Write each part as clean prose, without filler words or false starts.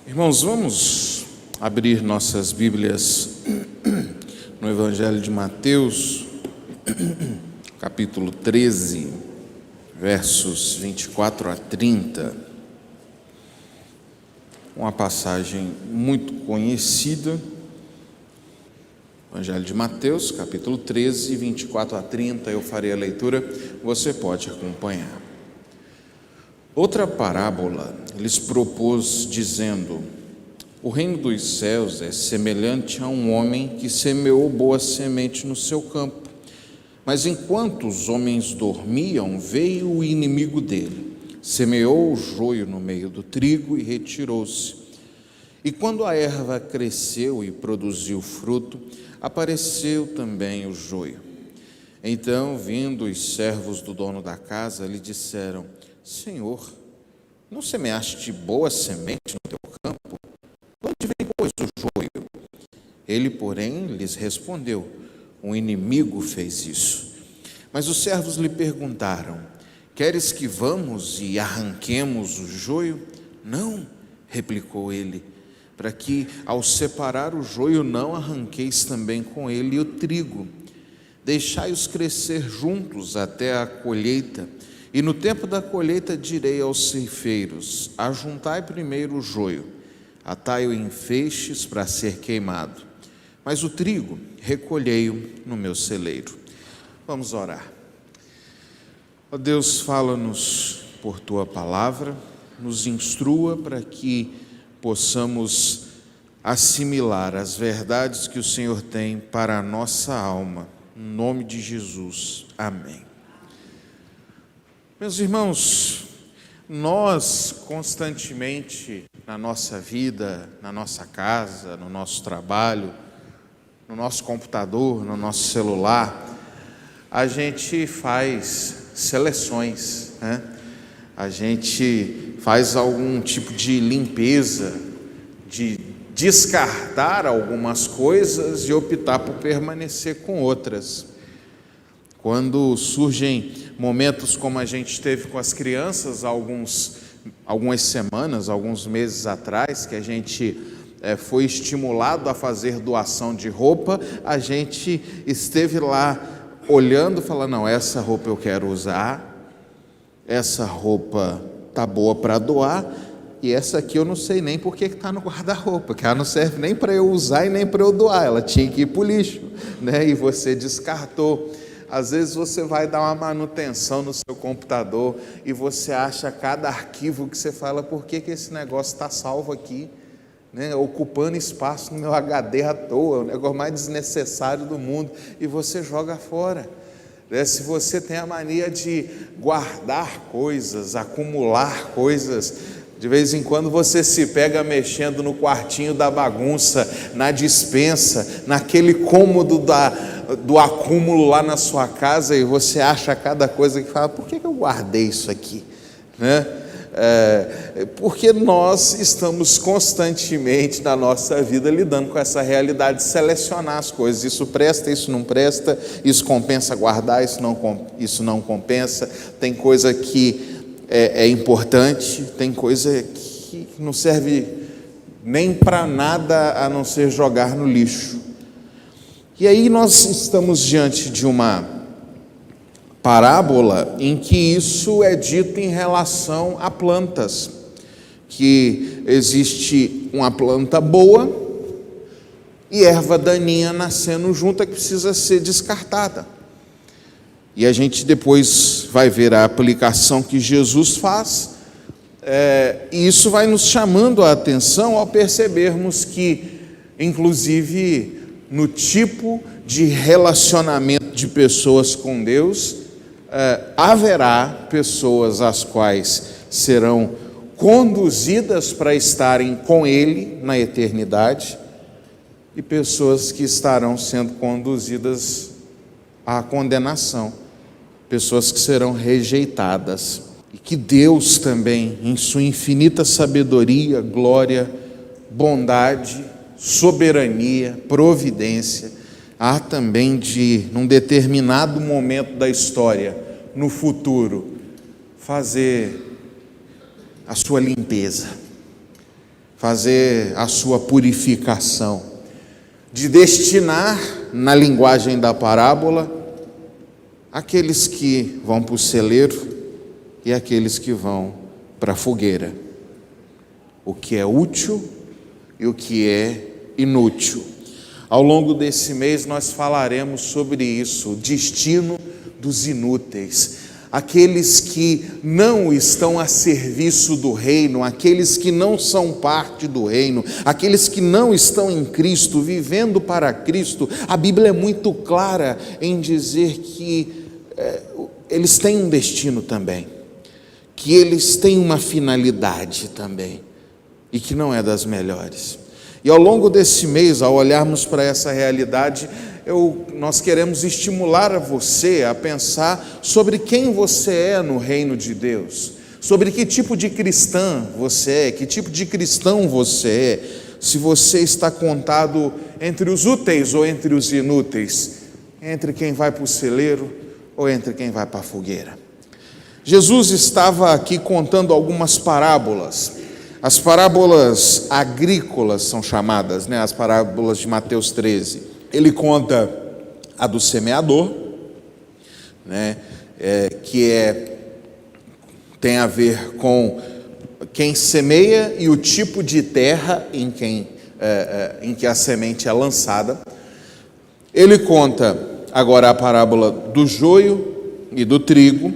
Irmãos, vamos abrir nossas Bíblias no Evangelho de Mateus, capítulo 13, versos 24 a 30. Uma passagem muito conhecida. Evangelho de Mateus, capítulo 13, 24 a 30. Eu farei a leitura, você pode acompanhar. Outra parábola lhes propôs, dizendo: o reino dos céus é semelhante a um homem que semeou boa semente no seu campo. Mas enquanto os homens dormiam, veio o inimigo dele, semeou o joio no meio do trigo e retirou-se. E quando a erva cresceu e produziu fruto, apareceu também o joio. Então, vindo os servos do dono da casa, lhe disseram: Senhor, não semeaste boa semente no teu campo? De onde vem, pois, o joio? Ele, porém, lhes respondeu: um inimigo fez isso. Mas os servos lhe perguntaram: queres que vamos e arranquemos o joio? Não, replicou ele, para que, ao separar o joio, não arranqueis também com ele o trigo. Deixai-os crescer juntos até a colheita, e no tempo da colheita direi aos ceifeiros: ajuntai primeiro o joio, atai-o em feixes para ser queimado, mas o trigo recolhei-o no meu celeiro. Vamos orar. Ó Deus, fala-nos por Tua palavra, nos instrua para que possamos assimilar as verdades que o Senhor tem para a nossa alma. Em nome de Jesus, amém. Meus irmãos, nós constantemente na nossa vida, na nossa casa, no nosso trabalho, no nosso computador, no nosso celular, a gente faz seleções, né? A gente faz algum tipo de limpeza, de descartar algumas coisas e optar por permanecer com outras. Quando surgem momentos como a gente teve com as crianças algumas semanas, alguns meses atrás, que a gente foi estimulado a fazer doação de roupa, a gente esteve lá olhando e falando: não, essa roupa eu quero usar, essa roupa tá boa para doar, e essa aqui eu não sei nem por que está no guarda-roupa, que ela não serve nem para eu usar e nem para eu doar, ela tinha que ir para o lixo, né? E você descartou. Às vezes você vai dar uma manutenção no seu computador e você acha cada arquivo que você fala: por que esse negócio está salvo aqui, né? Ocupando espaço no meu HD à toa, é o negócio mais desnecessário do mundo, e você joga fora. Se você tem a mania de guardar coisas, acumular coisas, de vez em quando você se pega mexendo no quartinho da bagunça, na despensa, naquele cômodo do acúmulo lá na sua casa, e você acha cada coisa que fala: por que eu guardei isso aqui, né? Porque nós estamos constantemente na nossa vida lidando com essa realidade de selecionar as coisas: isso presta, isso não presta, isso compensa guardar, isso não compensa, tem coisa que é importante, tem coisa que não serve nem para nada a não ser jogar no lixo. E aí nós estamos diante de uma parábola em que isso é dito em relação a plantas, que existe uma planta boa e erva daninha nascendo junto, que precisa ser descartada. E a gente depois vai ver a aplicação que Jesus faz, e isso vai nos chamando a atenção ao percebermos que, inclusive, no tipo de relacionamento de pessoas com Deus, haverá pessoas as quais serão conduzidas para estarem com Ele na eternidade, e pessoas que estarão sendo conduzidas à condenação, pessoas que serão rejeitadas, e que Deus também, em sua infinita sabedoria, glória, bondade, soberania, providência, há também num determinado momento da história, no futuro, fazer a sua limpeza, fazer a sua purificação, de destinar, na linguagem da parábola, aqueles que vão para o celeiro e aqueles que vão para a fogueira. O que é útil e o que é inútil. Ao longo desse mês nós falaremos sobre isso, o destino dos inúteis. Aqueles que não estão a serviço do reino, aqueles que não são parte do reino, aqueles que não estão em Cristo, vivendo para Cristo. A Bíblia é muito clara em dizer que eles têm um destino também, que eles têm uma finalidade também, e que não é das melhores. E ao longo desse mês, ao olharmos para essa realidade, nós queremos estimular a você a pensar sobre quem você é no reino de Deus, sobre que tipo de cristã você é, que tipo de cristão você é, se você está contado entre os úteis ou entre os inúteis, entre quem vai para o celeiro ou entre quem vai para a fogueira. Jesus estava aqui contando algumas parábolas. As parábolas agrícolas são chamadas, né? As parábolas de Mateus 13. Ele conta a do semeador, né? Tem a ver com quem semeia e o tipo de terra em que a semente é lançada. Ele conta agora a parábola do joio e do trigo,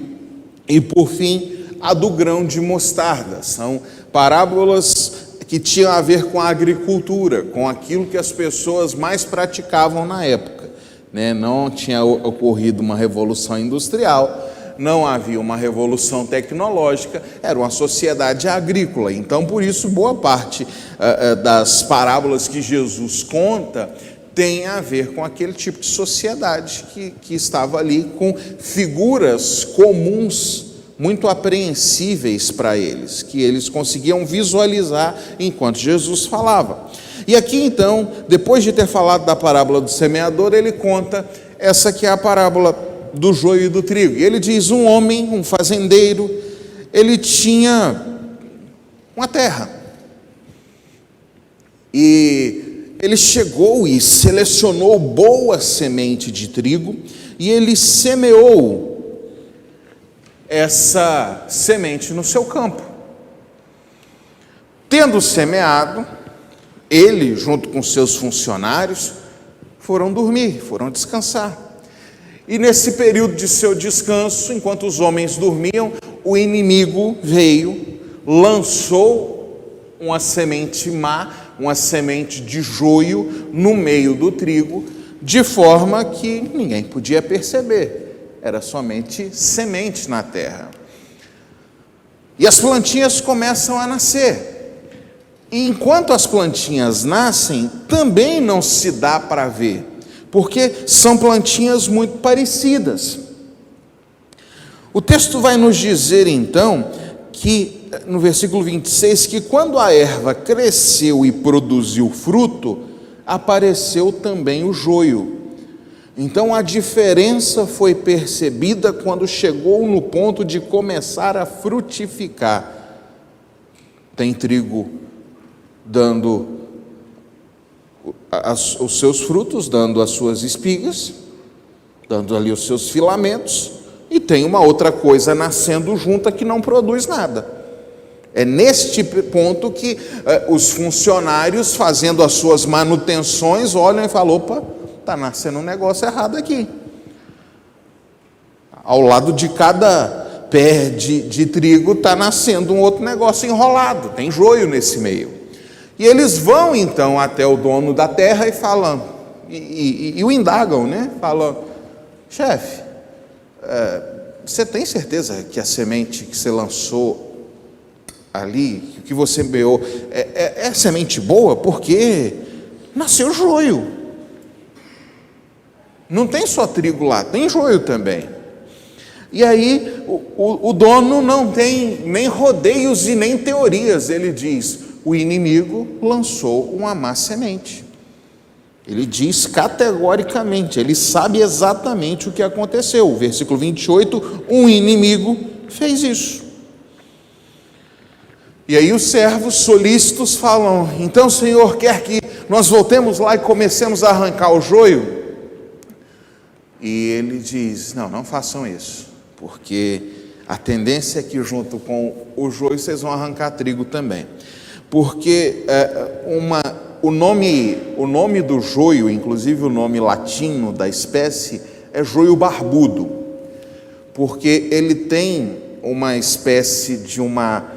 e por fim a do grão de mostarda. São parábolas que tinham a ver com a agricultura, com aquilo que as pessoas mais praticavam na época, né? Não tinha ocorrido uma revolução industrial, não havia uma revolução tecnológica, era uma sociedade agrícola. Então, por isso, boa parte das parábolas que Jesus conta tem a ver com aquele tipo de sociedade que estava ali, com figuras comuns, muito apreensíveis para eles, que eles conseguiam visualizar enquanto Jesus falava. E aqui então, depois de ter falado da parábola do semeador, ele conta essa que é a parábola do joio e do trigo. E ele diz: um homem, um fazendeiro, ele tinha uma terra, e ele chegou e selecionou boa semente de trigo, e ele semeou essa semente no seu campo. Tendo semeado, ele, junto com seus funcionários, foram dormir, foram descansar. E nesse período de seu descanso, enquanto os homens dormiam, o inimigo veio, lançou uma semente má, uma semente de joio no meio do trigo, de forma que ninguém podia perceber. Era somente semente na terra. E as plantinhas começam a nascer. E enquanto as plantinhas nascem, também não se dá para ver, porque são plantinhas muito parecidas. O texto vai nos dizer então que, no versículo 26, que quando a erva cresceu e produziu fruto, apareceu também o joio. Então a diferença foi percebida quando chegou no ponto de começar a frutificar. Tem trigo dando os seus frutos, dando as suas espigas, dando ali os seus filamentos, e tem uma outra coisa nascendo junta que não produz nada. É neste ponto que os funcionários, fazendo as suas manutenções, olham e falam: opa, está nascendo um negócio errado aqui. Ao lado de cada pé de trigo está nascendo um outro negócio enrolado, tem joio nesse meio. E eles vão então até o dono da terra e falam, e o indagam, né? Falam: chefe, você tem certeza que a semente que você lançou ali, que você semeou, é semente boa? Porque nasceu joio. Não tem só trigo lá, tem joio também. E aí o dono não tem nem rodeios e nem teorias. Ele diz: o inimigo lançou uma má semente. Ele diz categoricamente, ele sabe exatamente o que aconteceu. O versículo 28, um inimigo fez isso. E aí os servos solícitos falam: então, Senhor, quer que nós voltemos lá e comecemos a arrancar o joio? E ele diz: não façam isso, porque a tendência é que junto com o joio vocês vão arrancar trigo também. Porque o nome do joio, inclusive o nome latino da espécie, é joio barbudo, porque ele tem uma espécie de uma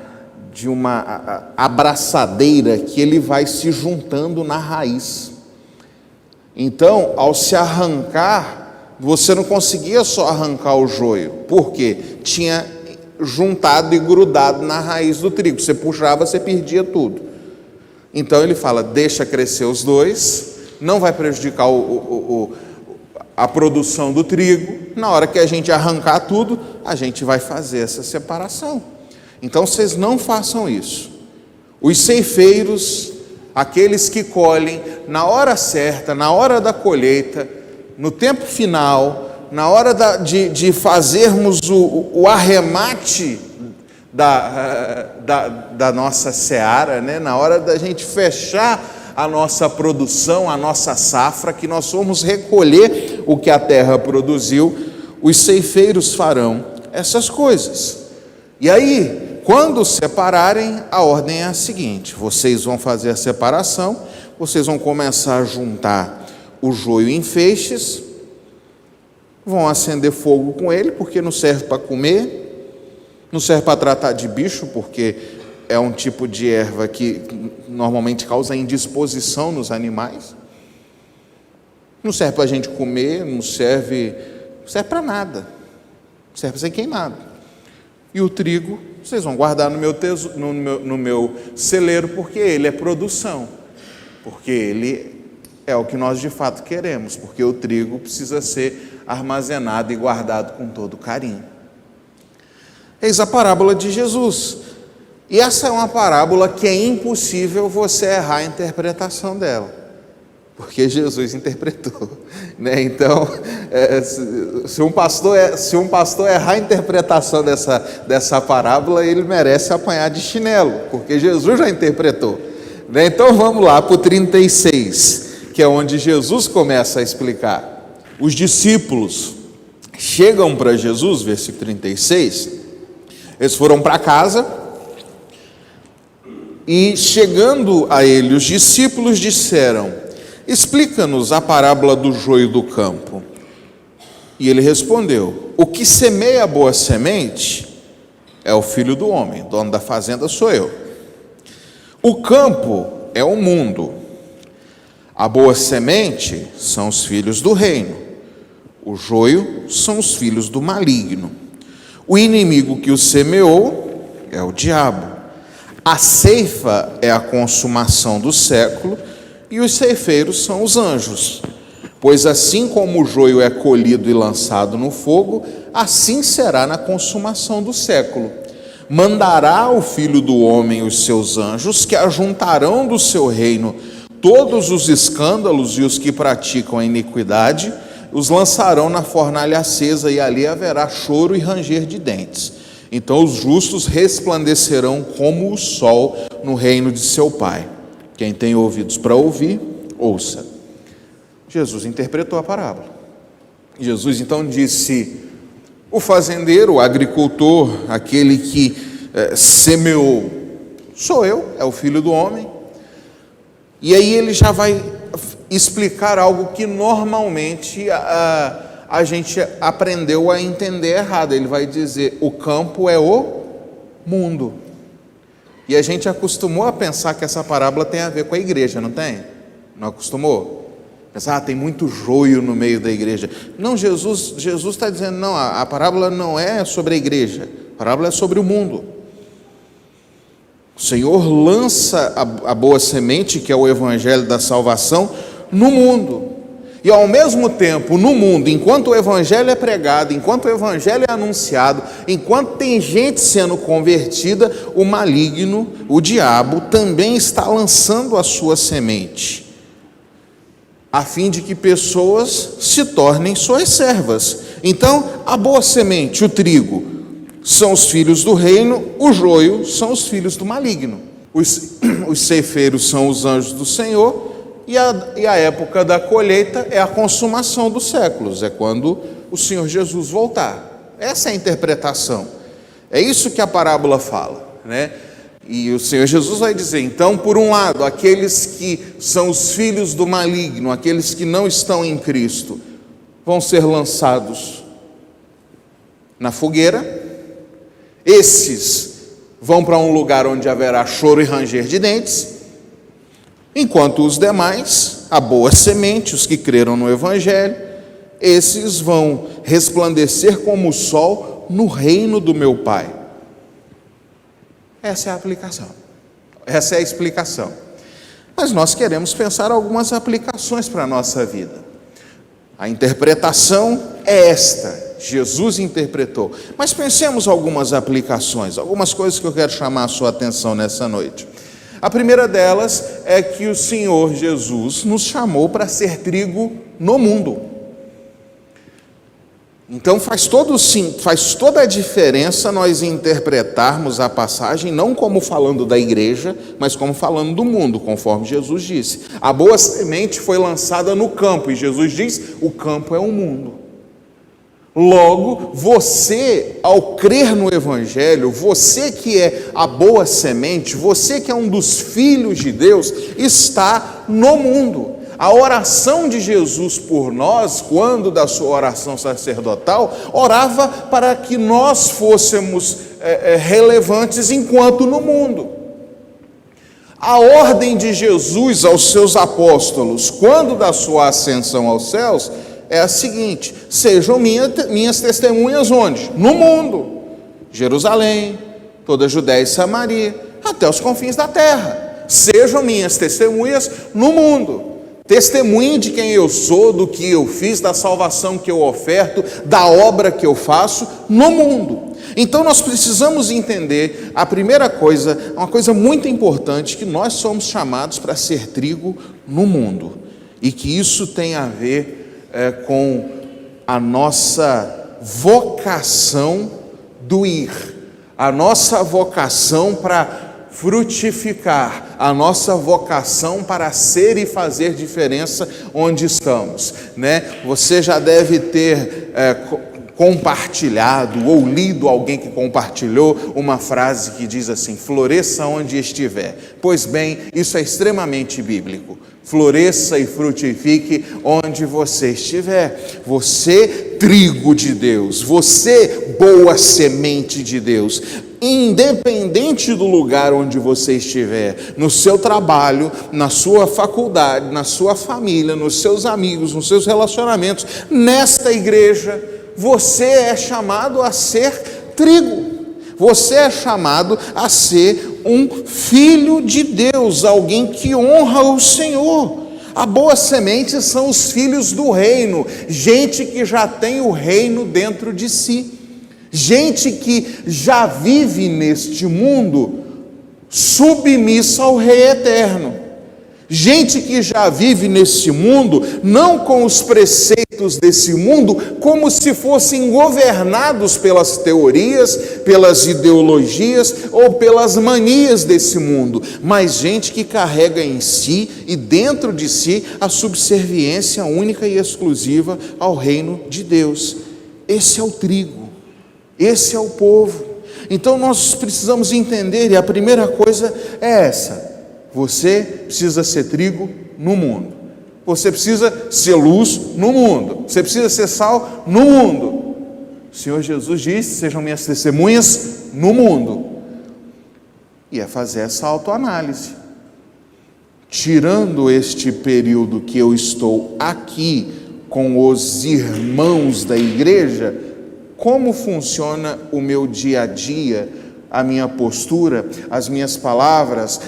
abraçadeira que ele vai se juntando na raiz. Então, ao se arrancar, você não conseguia só arrancar o joio, porque tinha juntado e grudado na raiz do trigo. Você puxava, você perdia tudo. Então ele fala: deixa crescer os dois, não vai prejudicar a produção do trigo. Na hora que a gente arrancar tudo, a gente vai fazer essa separação. Então vocês não façam isso. Os ceifeiros, aqueles que colhem na hora certa, na hora da colheita, no tempo final, na hora de fazermos o arremate da nossa seara, né? Na hora da gente fechar a nossa produção, a nossa safra, que nós vamos recolher o que a terra produziu, os ceifeiros farão essas coisas. E aí, quando separarem, a ordem é a seguinte: vocês vão fazer a separação, vocês vão começar a juntar o joio em feixes, vão acender fogo com ele, porque não serve para comer, não serve para tratar de bicho, porque é um tipo de erva que normalmente causa indisposição nos animais, não serve para a gente comer, não serve para nada, não serve para ser queimado. E o trigo, vocês vão guardar no meu celeiro, porque ele é produção, porque ele é o que nós de fato queremos, porque o trigo precisa ser armazenado e guardado com todo carinho. Eis a parábola de Jesus. E essa é uma parábola que é impossível você errar a interpretação dela, porque Jesus interpretou, né? Então, se um pastor errar a interpretação dessa parábola, ele merece apanhar de chinelo, porque Jesus já interpretou, né? Então vamos lá para o 36, que é onde Jesus começa a explicar. Os discípulos chegam para Jesus, versículo 36, eles foram para casa, e chegando a ele, os discípulos disseram: explica-nos a parábola do joio do campo. E ele respondeu: o que semeia a boa semente é o Filho do homem, dono da fazenda sou eu. O campo é o mundo, a boa semente são os filhos do reino, o joio são os filhos do maligno. O inimigo que o semeou é o diabo. A ceifa é a consumação do século, e os ceifeiros são os anjos. Pois assim como o joio é colhido e lançado no fogo, assim será na consumação do século. Mandará o Filho do homem os seus anjos, que ajuntarão do seu reino todos os escândalos e os que praticam a iniquidade, os lançarão na fornalha acesa, e ali haverá choro e ranger de dentes. Então os justos resplandecerão como o sol no reino de seu Pai. Quem tem ouvidos para ouvir, ouça. Jesus interpretou a parábola. Jesus então disse: o fazendeiro, o agricultor, aquele que semeou, sou eu, é o Filho do homem. E aí ele já vai explicar algo que normalmente a gente aprendeu a entender errado. Ele vai dizer: o campo é o mundo. E a gente acostumou a pensar que essa parábola tem a ver com a igreja, não tem? Não acostumou? Pensar, tem muito joio no meio da igreja. Não, Jesus está dizendo, não, a parábola não é sobre a igreja, a parábola é sobre o mundo. O Senhor lança a boa semente, que é o evangelho da salvação, no mundo. E ao mesmo tempo, no mundo, enquanto o evangelho é pregado, enquanto o evangelho é anunciado, enquanto tem gente sendo convertida, o maligno, o diabo, também está lançando a sua semente, a fim de que pessoas se tornem suas servas. Então, a boa semente, o trigo, são os filhos do reino, o joio são os filhos do maligno. Os ceifeiros são os anjos do Senhor, e a época da colheita é a consumação dos séculos, é quando o Senhor Jesus voltar. Essa é a interpretação. É isso que a parábola fala, né? E o Senhor Jesus vai dizer, então, por um lado, aqueles que são os filhos do maligno, aqueles que não estão em Cristo, vão ser lançados na fogueira. Esses vão para um lugar onde haverá choro e ranger de dentes, enquanto os demais, a boa semente, os que creram no Evangelho, esses vão resplandecer como o sol no reino do meu Pai. Essa é a aplicação, essa é a explicação. Mas nós queremos pensar algumas aplicações para a nossa vida. A interpretação é esta, Jesus interpretou. Mas pensemos algumas aplicações, algumas coisas que eu quero chamar a sua atenção nessa noite. A primeira delas é que o Senhor Jesus nos chamou para ser trigo no mundo. Então faz toda a diferença nós interpretarmos a passagem não como falando da igreja, mas como falando do mundo, conforme Jesus disse. A boa semente foi lançada no campo, e Jesus diz, o campo é o mundo. Logo, você, ao crer no Evangelho, você que é a boa semente, você que é um dos filhos de Deus, está no mundo. A oração de Jesus por nós, quando da sua oração sacerdotal, orava para que nós fôssemos relevantes enquanto no mundo. A ordem de Jesus aos seus apóstolos, quando da sua ascensão aos céus, é a seguinte: sejam minhas testemunhas onde? No mundo. Jerusalém, toda a Judéia e Samaria, até os confins da terra. Sejam minhas testemunhas no mundo. Testemunhe de quem eu sou, do que eu fiz, da salvação que eu oferto, da obra que eu faço no mundo. Então nós precisamos entender, a primeira coisa, uma coisa muito importante, que nós somos chamados para ser trigo no mundo. E que isso tem a ver com a nossa vocação do ir, a nossa vocação para frutificar, a nossa vocação para ser e fazer diferença onde estamos, né? Você já deve ter compartilhado ou lido alguém que compartilhou uma frase que diz assim: floresça onde estiver. Pois bem, isso é extremamente bíblico. Floresça e frutifique onde você estiver. Você, trigo de Deus, você, boa semente de Deus, independente do lugar onde você estiver, no seu trabalho, na sua faculdade, na sua família, nos seus amigos, nos seus relacionamentos, nesta igreja, você é chamado a ser trigo. Você é chamado a ser um filho de Deus, alguém que honra o Senhor. A boa semente são os filhos do reino, gente que já tem o reino dentro de si, gente que já vive neste mundo submissa ao Rei Eterno. Gente que já vive nesse mundo, não com os preceitos desse mundo, como se fossem governados pelas teorias, pelas ideologias ou pelas manias desse mundo, mas gente que carrega em si e dentro de si a subserviência única e exclusiva ao reino de Deus. Esse é o trigo, esse é o povo. Então nós precisamos entender, e a primeira coisa é essa: você precisa ser trigo no mundo. Você precisa ser luz no mundo. Você precisa ser sal no mundo. O Senhor Jesus disse: sejam minhas testemunhas no mundo. E é fazer essa autoanálise. Tirando este período que eu estou aqui com os irmãos da igreja, como funciona o meu dia a dia, a minha postura, as minhas palavras,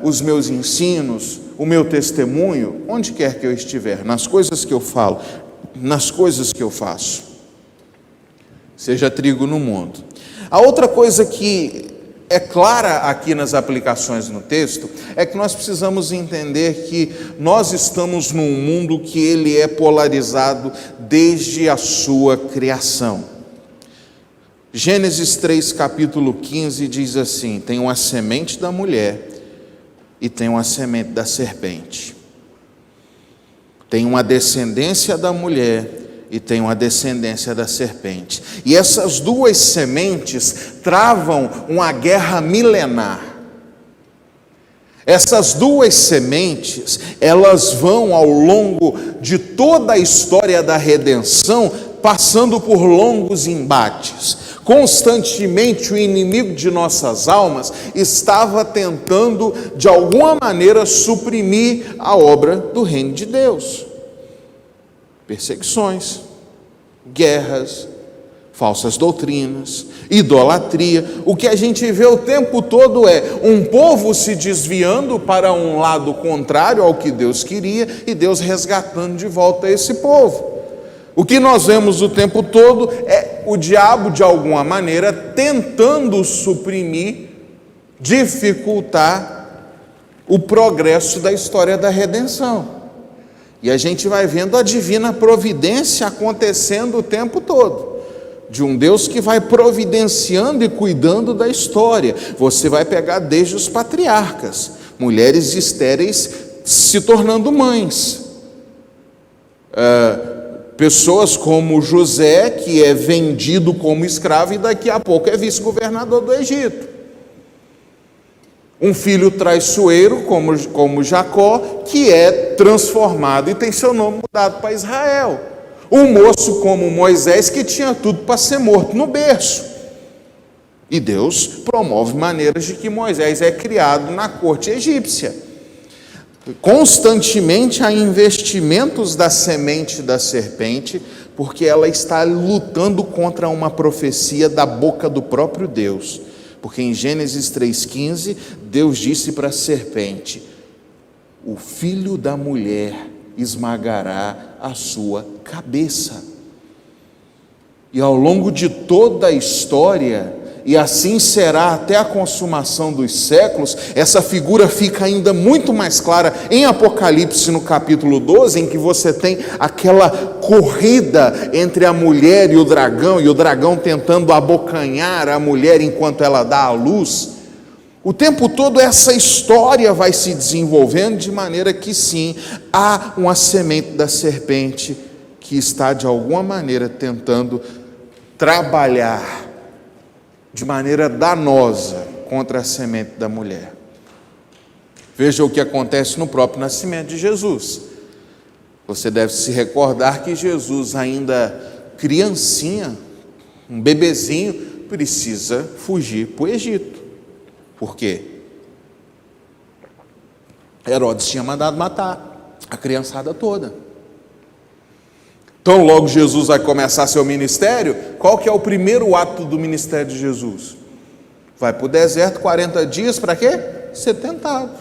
os meus ensinos, o meu testemunho, onde quer que eu estiver, nas coisas que eu falo, nas coisas que eu faço. Seja trigo no mundo. A outra coisa que é clara aqui nas aplicações no texto é que nós precisamos entender que nós estamos num mundo que ele é polarizado desde a sua criação. Gênesis 3, capítulo 15, diz assim: tem uma semente da mulher e tem uma semente da serpente. Tem uma descendência da mulher e tem uma descendência da serpente. E essas duas sementes travam uma guerra milenar. Essas duas sementes, elas vão ao longo de toda a história da redenção, passando por longos embates. Constantemente o inimigo de nossas almas estava tentando, de alguma maneira, suprimir a obra do reino de Deus. Perseguições, guerras, falsas doutrinas, idolatria. O que a gente vê o tempo todo é um povo se desviando para um lado contrário ao que Deus queria e Deus resgatando de volta esse povo. O que nós vemos o tempo todo é o diabo, de alguma maneira, tentando suprimir, dificultar o progresso da história da redenção. E a gente vai vendo a divina providência acontecendo o tempo todo, de um Deus que vai providenciando e cuidando da história. Você vai pegar desde os patriarcas, mulheres estéreis se tornando mães, pessoas como José, que é vendido como escravo e daqui a pouco é vice-governador do Egito. Um filho traiçoeiro como Jacó, que é transformado e tem seu nome mudado para Israel. Um moço como Moisés, que tinha tudo para ser morto no berço. E Deus promove maneiras de que Moisés é criado na corte egípcia. Constantemente há investimentos da semente da serpente, porque ela está lutando contra uma profecia da boca do próprio Deus. Porque em Gênesis 3,15, Deus disse para a serpente: o filho da mulher esmagará a sua cabeça. E ao longo de toda a história, e assim será até a consumação dos séculos, essa figura fica ainda muito mais clara em Apocalipse, no capítulo 12, em que você tem aquela corrida entre a mulher e o dragão tentando abocanhar a mulher enquanto ela dá à luz. O tempo todo essa história vai se desenvolvendo de maneira que sim, há uma semente da serpente que está de alguma maneira tentando trabalhar de maneira danosa contra a semente da mulher. Veja o que acontece no próprio nascimento de Jesus. Você deve se recordar que Jesus, ainda criancinha, um bebezinho, precisa fugir para o Egito. Por quê? Herodes tinha mandado matar a criançada toda. Então, logo Jesus vai começar seu ministério. Qual que é o primeiro ato do ministério de Jesus? Vai para o deserto 40 dias, para quê? Ser tentado.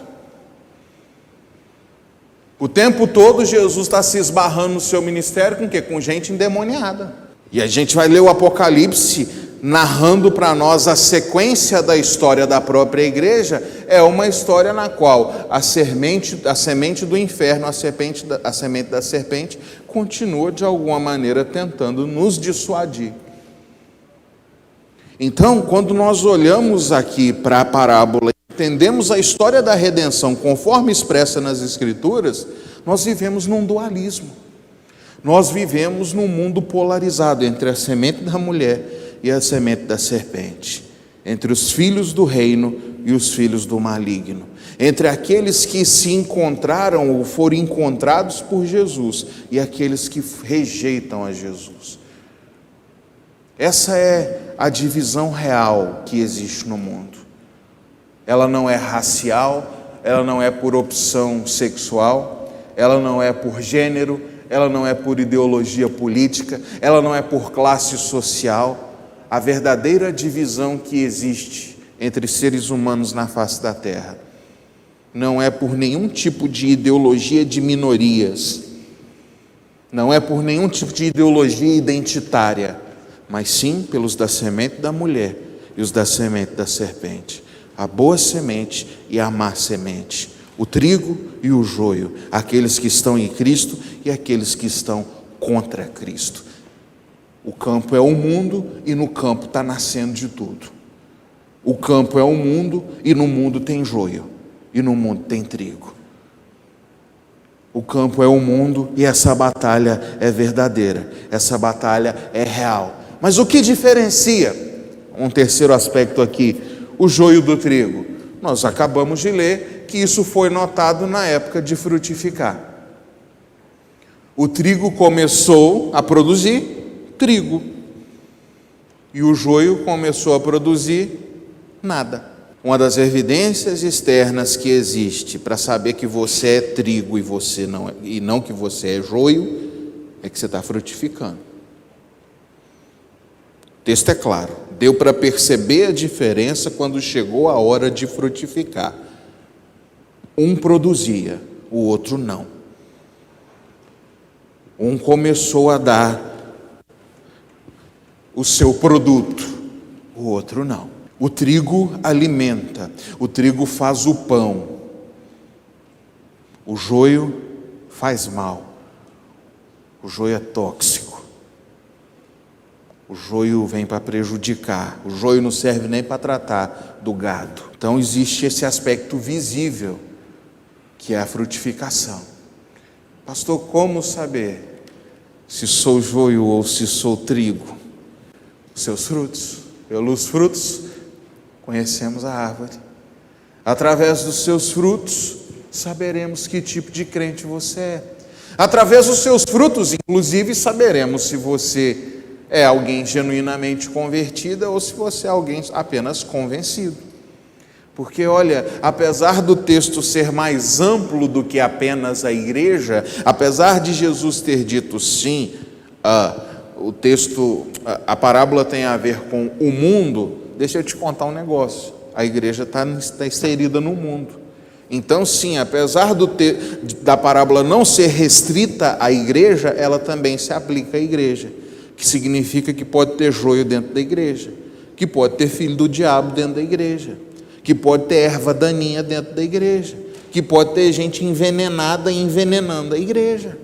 O tempo todo Jesus está se esbarrando no seu ministério com o quê? Com gente endemoniada. E a gente vai ler o Apocalipse narrando para nós a sequência da história da própria igreja. É uma história na qual a semente do inferno, a semente da serpente, continua de alguma maneira tentando nos dissuadir. Então, quando nós olhamos aqui para a parábola, entendemos a história da redenção conforme expressa nas Escrituras, nós vivemos num dualismo. Nós vivemos num mundo polarizado entre a semente da mulher e a semente da serpente, entre os filhos do reino e os filhos do maligno, entre aqueles que se encontraram ou foram encontrados por Jesus e aqueles que rejeitam a Jesus. Essa é a divisão real que existe no mundo. Ela não é racial, ela não é por opção sexual, ela não é por gênero, ela não é por ideologia política, ela não é por classe social. A verdadeira divisão que existe entre seres humanos na face da terra não é por nenhum tipo de ideologia de minorias, não é por nenhum tipo de ideologia identitária, mas sim pelos da semente da mulher e os da semente da serpente, a boa semente e a má semente, o trigo e o joio, aqueles que estão em Cristo e aqueles que estão contra Cristo. O campo é o mundo e no campo está nascendo de tudo. O campo é o mundo e no mundo tem joio e no mundo tem trigo. O campo é o mundo e essa batalha é verdadeira, essa batalha é real. Mas o que diferencia, um terceiro aspecto aqui, o joio do trigo? Nós acabamos de ler que isso foi notado na época de frutificar. O trigo começou a produzir trigo e o joio começou a produzir nada. Uma das evidências externas que existe para saber que você é trigo e você não, e não que você é joio, é que você está frutificando. O texto é claro, deu para perceber a diferença quando chegou a hora de frutificar. Um produzia, o outro não. Um começou a dar o seu produto, o outro não. O trigo alimenta, o trigo faz o pão, o joio faz mal, o joio é tóxico, o joio vem para prejudicar, o joio não serve nem para tratar do gado. Então existe esse aspecto visível, que é a frutificação. Pastor, como saber se sou joio ou se sou trigo? Seus frutos, pelos frutos conhecemos a árvore. Através dos seus frutos, saberemos que tipo de crente você é. Através dos seus frutos, inclusive, saberemos se você é alguém genuinamente convertido ou se você é alguém apenas convencido. Porque, olha, apesar do texto ser mais amplo do que apenas a igreja, apesar de Jesus ter dito sim, o texto, a parábola tem a ver com o mundo. Deixa eu te contar um negócio, a igreja está inserida no mundo. Então sim, apesar da parábola não ser restrita à igreja, ela também se aplica à igreja, que significa que pode ter joio dentro da igreja, que pode ter filho do diabo dentro da igreja, que pode ter erva daninha dentro da igreja, que pode ter gente envenenada e envenenando a igreja.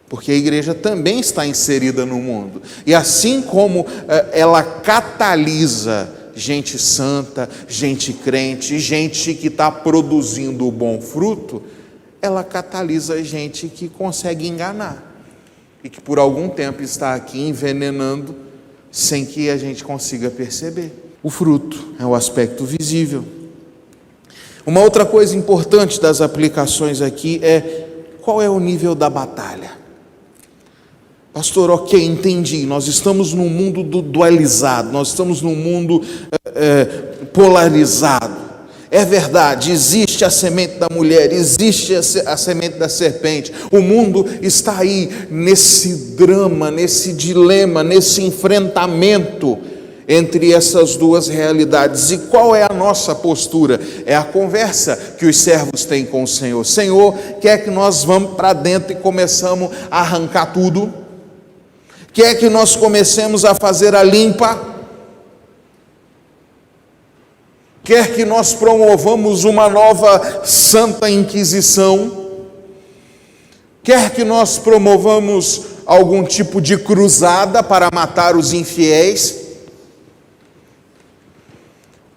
Porque a igreja também está inserida no mundo. E assim como ela catalisa gente santa, gente crente, gente que está produzindo o bom fruto, ela catalisa gente que consegue enganar. E que por algum tempo está aqui envenenando sem que a gente consiga perceber. O fruto é o aspecto visível. Uma outra coisa importante das aplicações aqui é qual é o nível da batalha. Pastor, ok, entendi, nós estamos num mundo dualizado, nós estamos num mundo polarizado. É verdade, existe a semente da mulher, existe a semente da serpente. O mundo está aí nesse drama, nesse dilema, nesse enfrentamento entre essas duas realidades. E qual é a nossa postura? É a conversa que os servos têm com o Senhor. Senhor, quer que nós vamos para dentro e começamos a arrancar tudo? Quer que nós comecemos a fazer a limpa? Quer que nós promovamos uma nova Santa Inquisição? Quer que nós promovamos algum tipo de cruzada para matar os infiéis?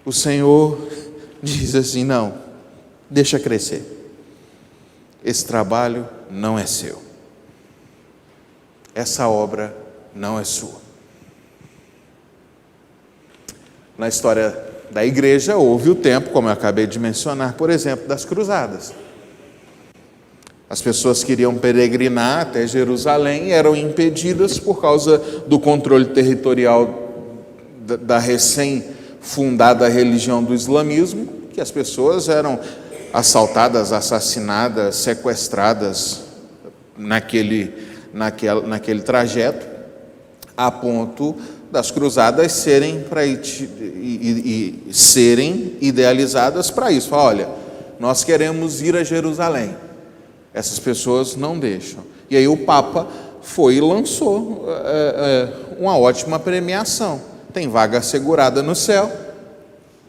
O Senhor diz assim: não, deixa crescer. Esse trabalho não é seu. Essa obra não é sua. Na história da igreja houve o tempo, como eu acabei de mencionar, por exemplo, das cruzadas. As pessoas queriam peregrinar até Jerusalém e eram impedidas por causa do controle territorial da recém-fundada religião do islamismo, que as pessoas eram assaltadas, assassinadas, sequestradas naquele trajeto, a ponto das cruzadas serem idealizadas para isso. Fala, olha, nós queremos ir a Jerusalém. Essas pessoas não deixam. E aí o Papa foi e lançou uma ótima premiação. Tem vaga assegurada no céu,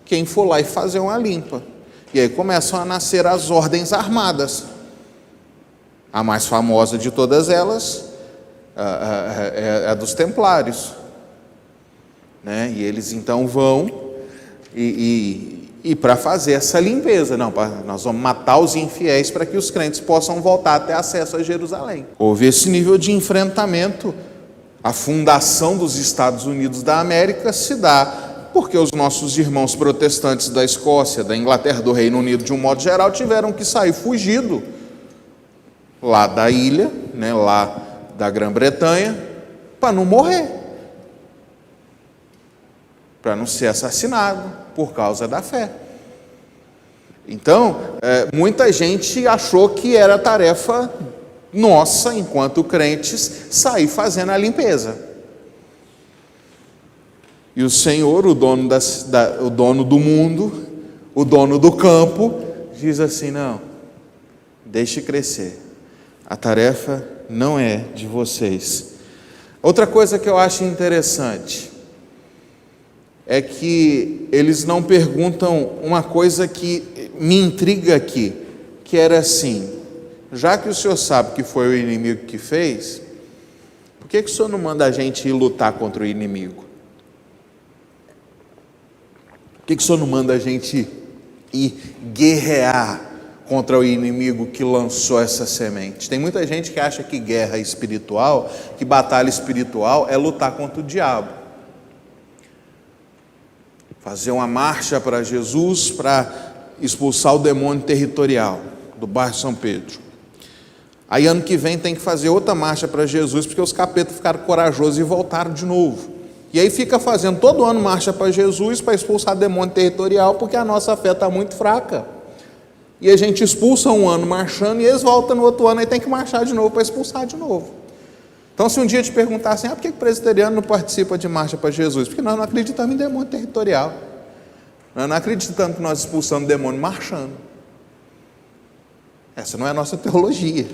quem for lá e fazer uma limpa. E aí começam a nascer as ordens armadas. A mais famosa de todas elas, é a dos templários, né? E eles então vão e para fazer essa limpeza, não, nós vamos matar os infiéis para que os crentes possam voltar a ter acesso a Jerusalém. Houve esse nível de enfrentamento. A fundação dos Estados Unidos da América se dá porque os nossos irmãos protestantes da Escócia, da Inglaterra, do Reino Unido, de um modo geral, tiveram que sair fugido lá da ilha, né, lá da Grã-Bretanha, para não morrer, para não ser assassinado por causa da fé. Então, muita gente achou que era tarefa nossa, enquanto crentes, sair fazendo a limpeza. E o Senhor, o dono do mundo, o dono do campo, diz assim: não, deixe crescer. A tarefa não é de vocês. Outra coisa que eu acho interessante é que eles não perguntam uma coisa que me intriga aqui, que era assim: já que o Senhor sabe que foi o inimigo que fez, por que o Senhor não manda a gente ir lutar contra o inimigo? Por que o Senhor não manda a gente ir guerrear contra o inimigo que lançou essa semente? Tem muita gente que acha que guerra espiritual, que batalha espiritual é lutar contra o diabo. Fazer uma marcha para Jesus para expulsar o demônio territorial do bairro São Pedro. Aí ano que vem tem que fazer outra marcha para Jesus, porque os capetas ficaram corajosos e voltaram de novo. E aí fica fazendo todo ano marcha para Jesus para expulsar demônio territorial, porque a nossa fé está muito fraca. E a gente expulsa um ano marchando e eles voltam no outro ano e tem que marchar de novo para expulsar de novo. Então, se um dia te perguntar assim: por que o presbiteriano não participa de marcha para Jesus? Porque nós não acreditamos em demônio territorial. Nós não acreditamos que nós expulsamos demônio marchando. Essa não é a nossa teologia.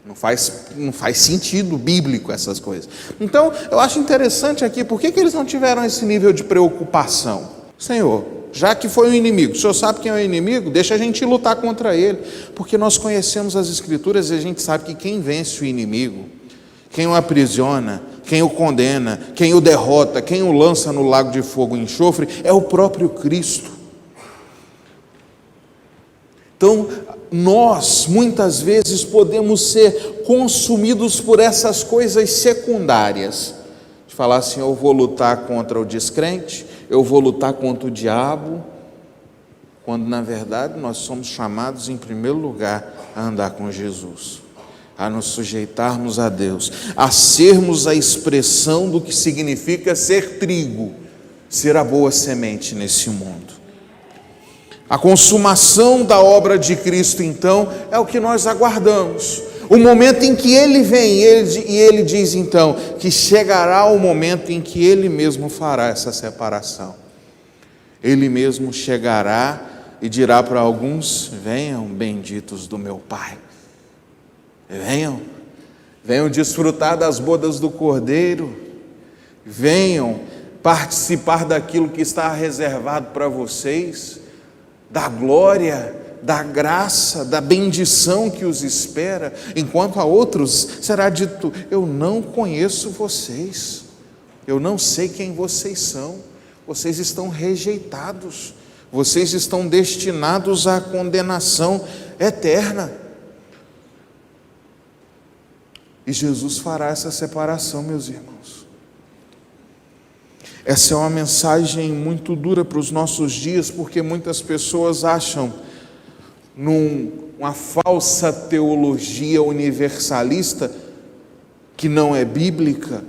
Não faz sentido bíblico essas coisas. Então, eu acho interessante aqui, por que eles não tiveram esse nível de preocupação? Senhor, já que foi o inimigo, o Senhor sabe quem é o inimigo, deixa a gente lutar contra ele, porque nós conhecemos as Escrituras e a gente sabe que quem vence o inimigo, quem o aprisiona, quem o condena, quem o derrota, quem o lança no lago de fogo e enxofre, é o próprio Cristo. Então, nós, muitas vezes, podemos ser consumidos por essas coisas secundárias. De falar assim: eu vou lutar contra o descrente, eu vou lutar contra o diabo, quando, na verdade, nós somos chamados, em primeiro lugar, a andar com Jesus, a nos sujeitarmos a Deus, a sermos a expressão do que significa ser trigo, ser a boa semente nesse mundo. A consumação da obra de Cristo, então, é o que nós aguardamos. O momento em que Ele vem, e Ele diz, então, que chegará o momento em que Ele mesmo fará essa separação. Ele mesmo chegará e dirá para alguns: venham, benditos do meu Pai. Venham desfrutar das bodas do Cordeiro. Venham participar daquilo que está reservado para vocês, da glória, da graça, da bendição que os espera, enquanto a outros será dito: eu não conheço vocês, eu não sei quem vocês são, vocês estão rejeitados, vocês estão destinados à condenação eterna. E Jesus fará essa separação, meus irmãos. Essa é uma mensagem muito dura para os nossos dias, porque muitas pessoas acham, numa falsa teologia universalista, que não é bíblica,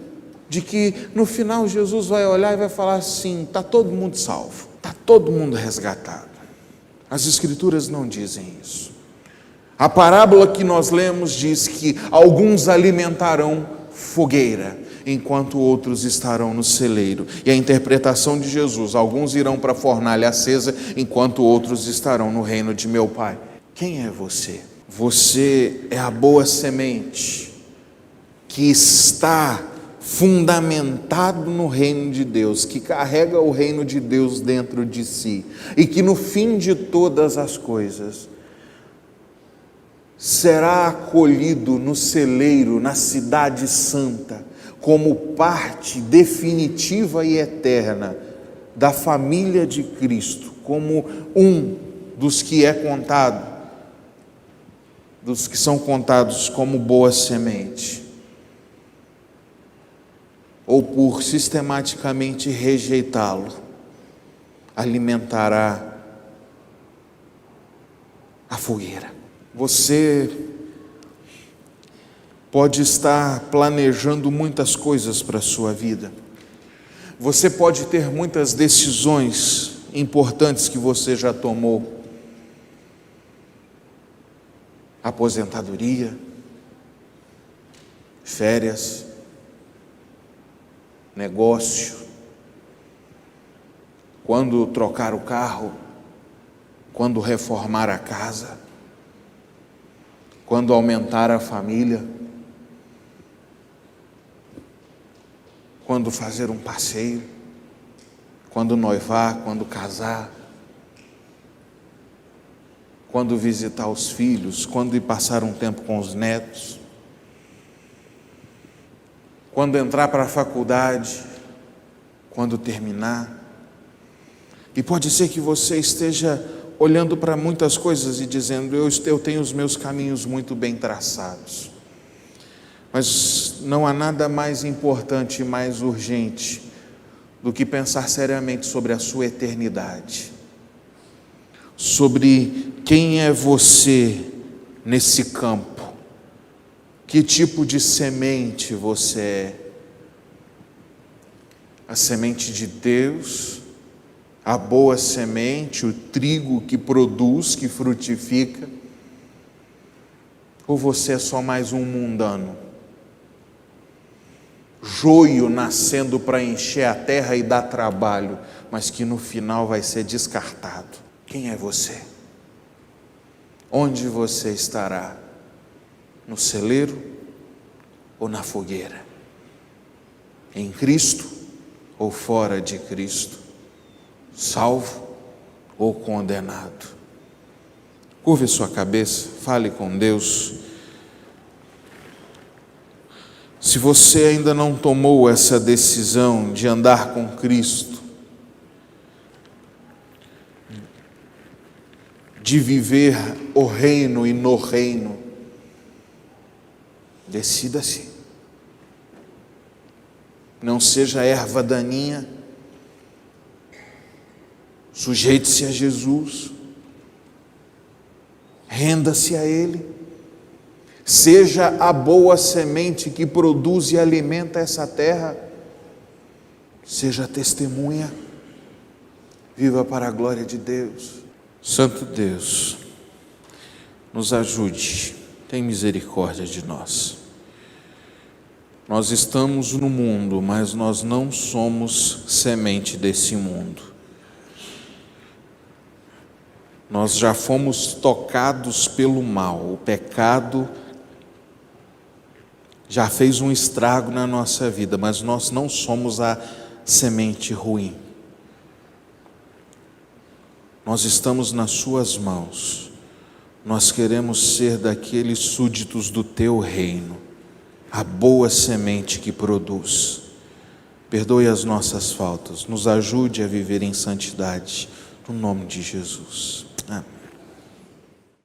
de que no final Jesus vai olhar e vai falar assim: está todo mundo salvo, está todo mundo resgatado. As Escrituras não dizem isso. A parábola que nós lemos diz que alguns alimentarão fogueira, enquanto outros estarão no celeiro. E a interpretação de Jesus: alguns irão para a fornalha acesa, enquanto outros estarão no reino de meu Pai. Quem é você? Você é a boa semente que está fundamentado no reino de Deus, que carrega o reino de Deus dentro de si, e que no fim de todas as coisas será acolhido no celeiro, na cidade santa, como parte definitiva e eterna da família de Cristo, como um dos que é contado, dos que são contados como boa semente, ou por sistematicamente rejeitá-lo, alimentará a fogueira. Você pode estar planejando muitas coisas para a sua vida. Você pode ter muitas decisões importantes que você já tomou. Aposentadoria, férias, negócio, quando trocar o carro, quando reformar a casa, quando aumentar a família, quando fazer um passeio, quando noivar, quando casar, quando visitar os filhos, quando ir passar um tempo com os netos, quando entrar para a faculdade, quando terminar. E pode ser que você esteja olhando para muitas coisas e dizendo, eu tenho os meus caminhos muito bem traçados. Mas não há nada mais importante e mais urgente do que pensar seriamente sobre a sua eternidade, sobre quem é você nesse campo, que tipo de semente você é. A semente de Deus, a boa semente, o trigo que produz, que frutifica, ou você é só mais um mundano? Joio nascendo para encher a terra e dar trabalho, mas que no final vai ser descartado. Quem é você? Onde você estará? No celeiro ou na fogueira? Em Cristo ou fora de Cristo? Salvo ou condenado? Curve sua cabeça, fale com Deus. Se você ainda não tomou essa decisão de andar com Cristo, de viver o reino e no reino, decida-se. Não seja erva daninha, sujeite-se a Jesus, renda-se a Ele. Seja a boa semente que produz e alimenta essa terra. Seja testemunha. Viva para a glória de Deus. Santo Deus, nos ajude. Tem misericórdia de nós. Nós estamos no mundo, mas nós não somos semente desse mundo. Nós já fomos tocados pelo mal. O pecado já fez um estrago na nossa vida, mas nós não somos a semente ruim. Nós estamos nas suas mãos. Nós queremos ser daqueles súditos do teu reino, a boa semente que produz. Perdoe as nossas faltas, nos ajude a viver em santidade, no nome de Jesus. Amém.